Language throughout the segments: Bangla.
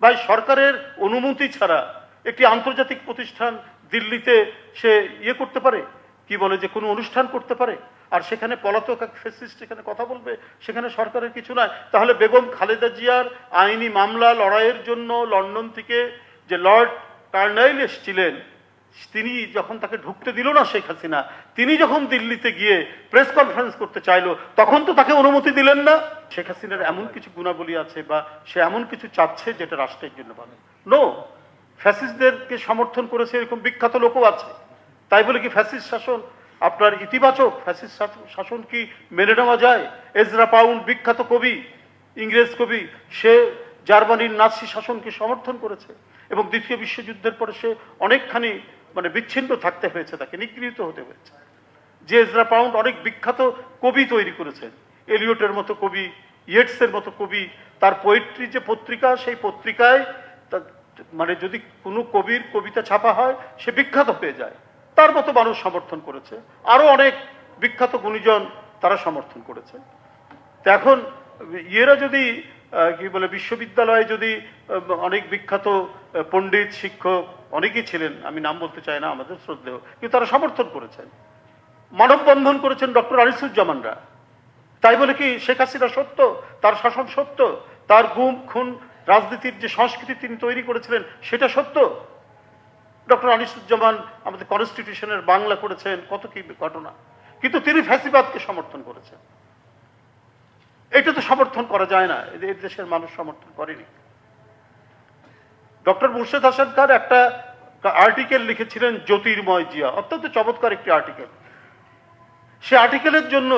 ভাই সরকারের অনুমতি ছাড়া একটি আন্তর্জাতিক প্রতিষ্ঠান দিল্লিতে সে করতে পারে, কি বলে যে কোনো অনুষ্ঠান করতে পারে, আর সেখানে পলাতক এক ফ্যাসিস্ট এখানে কথা বলবে, সেখানে সরকারের কিছু নাই? তাহলে বেগম খালেদা জিয়ার আইনি মামলা লড়াইয়ের জন্য লন্ডন থেকে যে লর্ড কার্নাইল এসেছিলেন, তিনি যখন তাকে ঢুকতে দিল না শেখ হাসিনা, তিনি যখন দিল্লিতে গিয়ে প্রেস কনফারেন্স করতে চাইলো, তখন তো তাকে অনুমতি দিলেন না। শেখ হাসিনার এমন কিছু গুণাবলী আছে বা সে এমন কিছু চাচ্ছে যেটা রাষ্ট্রের জন্য ভালো। নো, ফ্যাসিস্টদেরকে সমর্থন করেছে এরকম বিখ্যাত লোকও আছে। তাই বলে কি ফ্যাসিস্ট শাসন আপনার ইতিবাচক? ফ্যাসিস্ট শাসন কি মেনে নেওয়া যায়? এজরা পাউন্ড বিখ্যাত কবি, ইংরেজ কবি, সে জার্মানির নাৎসি শাসনকে সমর্থন করেছে এবং দ্বিতীয় বিশ্বযুদ্ধের পরে সে অনেকখানি বিচ্ছিন্ন থাকতে হয়েছে, তাকে নিগৃহীত হতে হয়েছে। যে এজরা পাউন্ড অনেক বিখ্যাত কবি তৈরি করেছেন, এলিয়টের মতো কবি, ইয়েটসের মতো কবি, তার পোয়েট্রি যে পত্রিকা, সেই পত্রিকায় যদি কোনো কবির কবিতা ছাপা হয় সে বিখ্যাত হয়ে যায়, তার মতো মানুষ সমর্থন করেছে। আরো অনেক বিখ্যাত গুণীজন তারা সমর্থন করেছে। তো এখন ইয়েরা যদি কি বলে বিশ্ববিদ্যালয়ে যদি অনেক বিখ্যাত পণ্ডিত শিক্ষক অনেকেই ছিলেন, আমি নাম বলতে চাই না, আমাদের শ্রদ্ধেয়, কিন্তু তারা সমর্থন করেছেন, মানববন্ধন করেছেন ডক্টর আনিসুজ্জামানরা। তাই বলে কি শেখ হাসিনা সত্য, তার শাসন সত্য, তার গুম খুন রাজনীতির যে সংস্কৃতি তিনি তৈরি করেছিলেন সেটা সত্য? ডক্টর আনিসুজ্জামান আমাদের কনস্টিটিউশনের বাংলা করেছেন, কত কি ঘটনা, কিন্তু তিনি ফ্যাসিবাদকে সমর্থন করেছেন। এটা তো সমর্থন করা যায় না, এই দেশের মানুষ সমর্থন করেনি। ডক্টর মুর্শেদ হাসান খান একটা আর্টিকেল লিখেছিলেন জ্যোতির্ময় জিয়া, অত্যন্ত চমৎকার একটি আর্টিকেল। সে আর্টিকেলের জন্য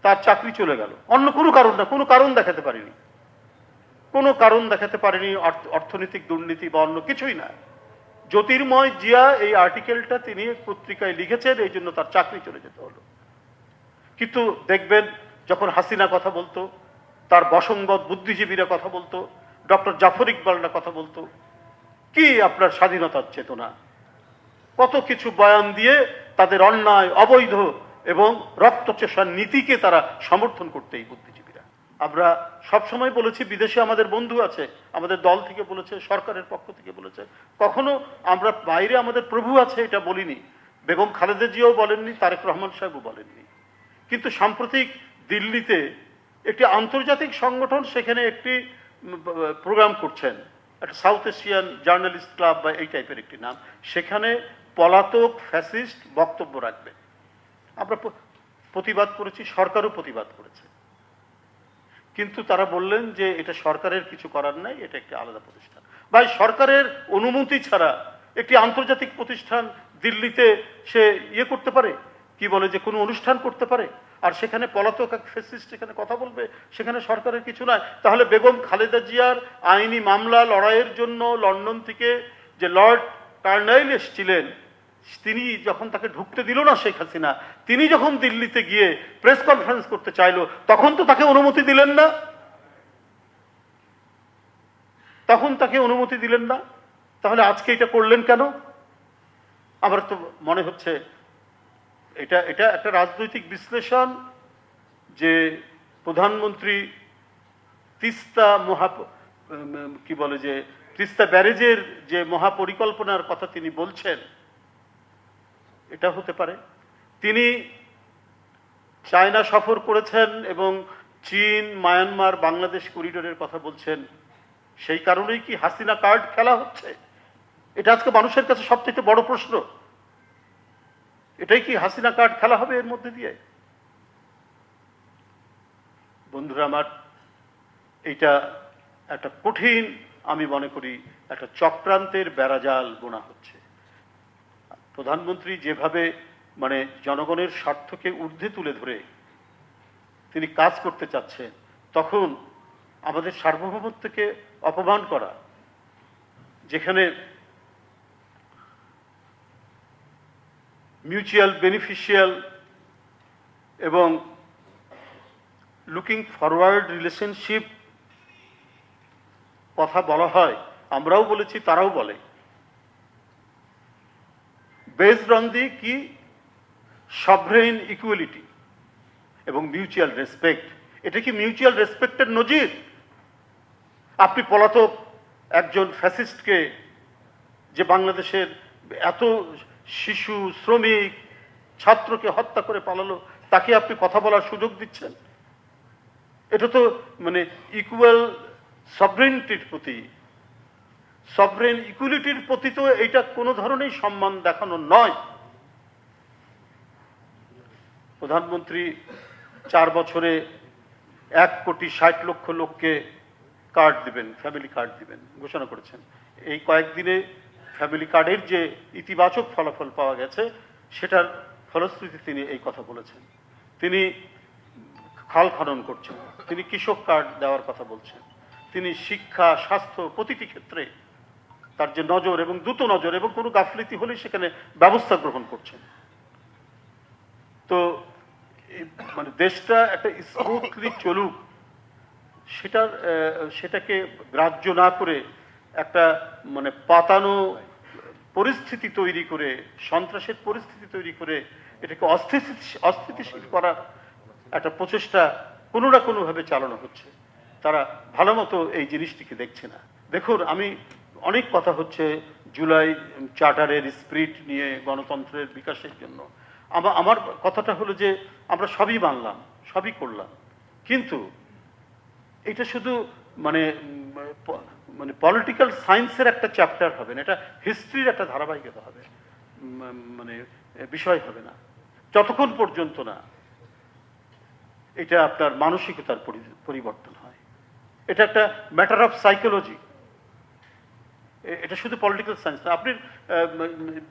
তার চাকরি চলে গেল, অন্য কোনো কারণ না, কোনো কারণ দেখাতে পারেনি, কোনো কারণ দেখাতে পারেনি, অর্থনৈতিক দুর্নীতি বা অন্য কিছুই না। জ্যোতির্ময় জিয়া এই আর্টিকেলটা তিনি পত্রিকায় লিখেছেন, এই জন্য তার চাকরি চলে যেতে হলো। কিন্তু দেখবেন যখন হাসিনা কথা বলতো, তার বসংবদ বুদ্ধিজীবীরা কথা বলতো, ডক্টর জাফর ইকবালরা কথা বলতো, কি আপনার স্বাধীনতার চেতনা, কত কিছু বয়ান দিয়ে তাদের অন্যায়, অবৈধ এবং রক্তচোষার নীতিকে তারা সমর্থন করতে এই বুদ্ধিজীবীরা। আমরা সবসময় বলেছি বিদেশে আমাদের বন্ধু আছে, আমাদের দল থেকে বলেছে, সরকারের পক্ষ থেকে বলেছে, কখনো আমরা বাইরে আমাদের প্রভু আছে এটা বলিনি। বেগম খালেদা জিয়াও বলেননি, তারেক রহমান সাহেবও বলেননি। কিন্তু সাম্প্রতিক দিল্লিতে একটি আন্তর্জাতিক সংগঠন সেখানে একটি প্রোগ্রাম করছেন, একটা সাউথ এশিয়ান জার্নালিস্ট ক্লাব বা এই টাইপের একটি নাম, সেখানে পলাতক ফ্যাসিস্ট বক্তব্য রাখবে। আমরা প্রতিবাদ করেছি, সরকারও প্রতিবাদ করেছে, কিন্তু তারা বললেন যে এটা সরকারের কিছু করার নাই, এটা একটি আলাদা প্রতিষ্ঠান। ভাই সরকারের অনুমতি ছাড়া একটি আন্তর্জাতিক প্রতিষ্ঠান দিল্লিতে সে করতে পারে, কি বলে যে কোনো অনুষ্ঠান করতে পারে, আর সেখানে পলাতক এক ফ্যাসিস্ট এখানে কথা বলবে, সেখানে সরকারের কিছু নাই? তাহলে বেগম খালেদা জিয়ার আইনি মামলা লড়াইয়ের জন্য লন্ডন থেকে যে লর্ড কার্নাইল এসেছিলেন, তিনি যখন তাকে ঢুকতে দিল না শেখ হাসিনা, তিনি যখন দিল্লিতে গিয়ে প্রেস কনফারেন্স করতে চাইলো, তখন তো তাকে অনুমতি দিলেন না, তখন তাকে অনুমতি দিলেন না। তাহলে আজকে এটা করলেন কেন? আমার তো মনে হচ্ছে এটা এটা একটা রাজনৈতিক বিশ্লেষণ, যে প্রধানমন্ত্রী তিস্তা কি বলে যে তিস্তা ব্যারেজের যে মহাপরিকল্পনার কথা তিনি বলছেন, এটা হতে পারে তিনি চায়না সফর করেছেন এবং চীন, মায়ানমার, বাংলাদেশ করিডোরের কথা বলছেন, সেই কারণেই কি হাসিনা কার্ড খেলা হচ্ছে? এটা আজকে মানুষের কাছে সবচেয়ে বড় প্রশ্ন। এটাই কি হাসিনা কার্ড খেলা হবে এর মধ্যে দিয়ে? বন্ধুরা আমার, এটা একটা কঠিন, আমি মনে করি একটা চক্রান্তের বেড়াজাল বোনা হচ্ছে। প্রধানমন্ত্রী যেভাবে জনগণের স্বার্থকে ঊর্ধ্বে তুলে ধরে তিনি কাজ করতে চাচ্ছেন, তখন আমাদের সার্বভৌমত্বকে অপমান করা, যেখানে মিউচুয়াল বেনিফিশিয়াল এবং লুকিং ফরওয়ার্ড রিলেশনশিপ কথা বলা হয়, আমরাও বলেছি, তারাও বলে, বেসড অন দি কি সভরেইন ইকুয়ালিটি এবং মিউচুয়াল রেসপেক্ট। এটা কি মিউচুয়াল রেসপেক্টের নজির? আপনি পলাতক একজন ফ্যাসিস্টকে, যে বাংলাদেশের এত শিশু, শ্রমিক, ছাত্রকে হত্যা করে পালালো, তাকে আপনি কথা বলার সুযোগ দিচ্ছেন? এটা তো মানে ইকুয়াল সভরেনিটির প্রতি, সভরেন ইকুয়ালিটির প্রতি তো এটা কোনো ধরনের সম্মান দেখানো নয়। প্রধানমন্ত্রী 4 বছরে 1,60,00,000 লোককে কার্ড দিবেন, ফ্যামিলি কার্ড দিবেন ঘোষণা করেছেন। এই কয়েকদিনে ফ্যামিলি কার্ডের যে ইতিবাচক ফলাফল পাওয়া গেছে, সেটার ফলশ্রুতিতে তিনি এই কথা বলেছেন। তিনি খাল খনন করছেন, তিনি কৃষক কার্ড দেওয়ার কথা বলছেন, তিনি শিক্ষা, স্বাস্থ্য প্রতিটি ক্ষেত্রে তার যে নজর এবং দ্রুত নজর এবং কোনো গাফলিতি হলে সেখানে ব্যবস্থা গ্রহণ করছেন। তো মানে দেশটা একটা স্মুথলি চলুক, সেটাকে গ্রাহ্য না করে একটা মানে পাতানো পরিস্থিতি তৈরি করে, সন্ত্রাসের পরিস্থিতি তৈরি করে এটাকে অস্থিতিশীল করার একটা প্রচেষ্টা কোনো না কোনোভাবে চালানো হচ্ছে। তারা ভালো মতো এই জিনিসটিকে দেখছে না। দেখুন, আমি অনেক কথা হচ্ছে জুলাই চার্টারের স্পিরিট নিয়ে, গণতন্ত্রের বিকাশের জন্য। আমার কথাটা হলো যে আমরা সবই মানলাম, সবই করলাম, কিন্তু এটা শুধু মানে মানে পলিটিক্যাল সায়েন্সের একটা চ্যাপ্টার হবে না, এটা হিস্ট্রির একটা ধারাবাহিকতা হবে, মানে বিষয় হবে না যতক্ষণ পর্যন্ত না এটা আপনার মানসিকতার পরিবর্তন হয়। এটা একটা ম্যাটার অফ সাইকোলজি, এটা শুধু পলিটিক্যাল সায়েন্স না। আপনি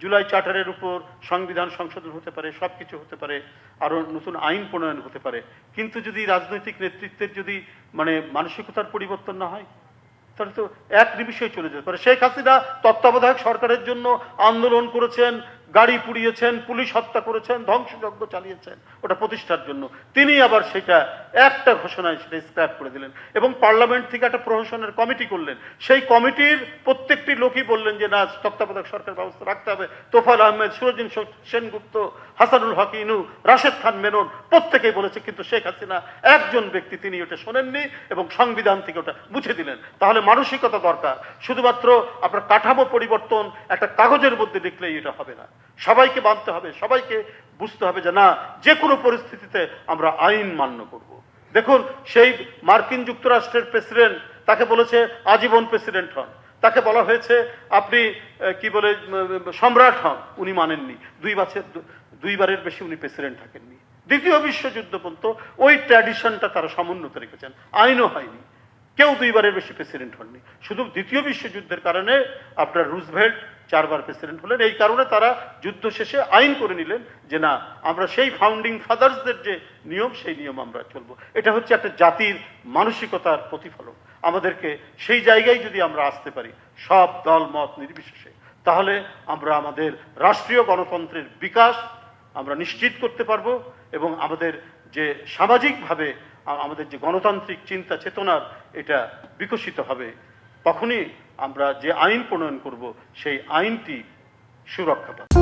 জুলাই চার্টারের উপর সংবিধান সংশোধন হতে পারে, সবকিছু হতে পারে, আরো নতুন আইন প্রণয়ন হতে পারে, কিন্তু যদি রাজনৈতিক নেতৃত্বের যদি মানে মানসিকতার পরিবর্তন না হয়, তাহলে তো এক নিমিষেই চলে যেতে পারে। শেখ হাসিনা তত্ত্বাবধায়ক সরকারের জন্য আন্দোলন করেছেন, গাড়ি পুড়িয়েছেন, পুলিশ হত্যা করেছেন, ধ্বংসযজ্ঞ চালিয়েছেন ওটা প্রতিষ্ঠার জন্য। তিনি আবার সেটা একটা ঘোষণায় সেটা স্ক্র্যাপ করে দিলেন এবং পার্লামেন্ট থেকে একটা প্রহসনের কমিটি করলেন। সেই কমিটির প্রত্যেকটি লোকই বললেন যে না, তত্ত্বাবধায়ক সরকার ব্যবস্থা রাখতে হবে। তোফায়েল আহমেদ, সুরজিন সেনগুপ্ত, হাসানুল হক ইনু, রাশেদ খান মেনন প্রত্যেকেই বলেছে, কিন্তু শেখ হাসিনা একজন ব্যক্তি তিনি ওটা শোনেননি এবং সংবিধান থেকে ওটা মুছে দিলেন। তাহলে মানসিকতা দরকার, শুধুমাত্র আপনার কাঠামো পরিবর্তন একটা কাগজের মধ্যে লিখলেই এটা হবে না। সবাইকে মানতে হবে, সবাইকে বুঝতে হবে যে না, যে কোনো পরিস্থিতিতে আমরা আইন মান্য করব। দেখুন, সেই মার্কিন যুক্তরাষ্ট্রের প্রেসিডেন্ট, তাকে বলেছে আজীবন প্রেসিডেন্ট হন, তাকে বলা হয়েছে আপনি কি বলে সম্রাট হন, উনি মানেননি। 2বারের বেশি উনি প্রেসিডেন্ট থাকেননি। দ্বিতীয় বিশ্বযুদ্ধ পর্যন্ত ওই ট্র্যাডিশনটা তারা সমুন্নত রেখেছেন, আইনও হয়নি, কেউ 2বারের বেশি প্রেসিডেন্ট হননি। শুধু দ্বিতীয় বিশ্বযুদ্ধের কারণে আপনার রুজভেল্ট 4বার প্রেসিডেন্ট হলেন। এই কারণে তারা যুদ্ধ শেষে আইন করে নিলেন যে না, আমরা সেই ফাউন্ডিং ফাদার্সদের যে নিয়ম, সেই নিয়ম আমরা চলবো। এটা হচ্ছে একটা জাতির মানসিকতার প্রতিফলন। আমাদেরকে সেই জায়গায় যদি আমরা আসতে পারি, সব দল মত নির্বিশেষে, তাহলে আমরা আমাদের রাষ্ট্রীয় গণতন্ত্রের বিকাশ আমরা নিশ্চিত করতে পারবো এবং আমাদের যে সামাজিকভাবে আমাদের যে গণতান্ত্রিক চিন্তা চেতনার এটা বিকশিত হবে। তখনই আমরা যে আইন প্রণয়ন করব সেই আইনটি সুরক্ষা পাবে।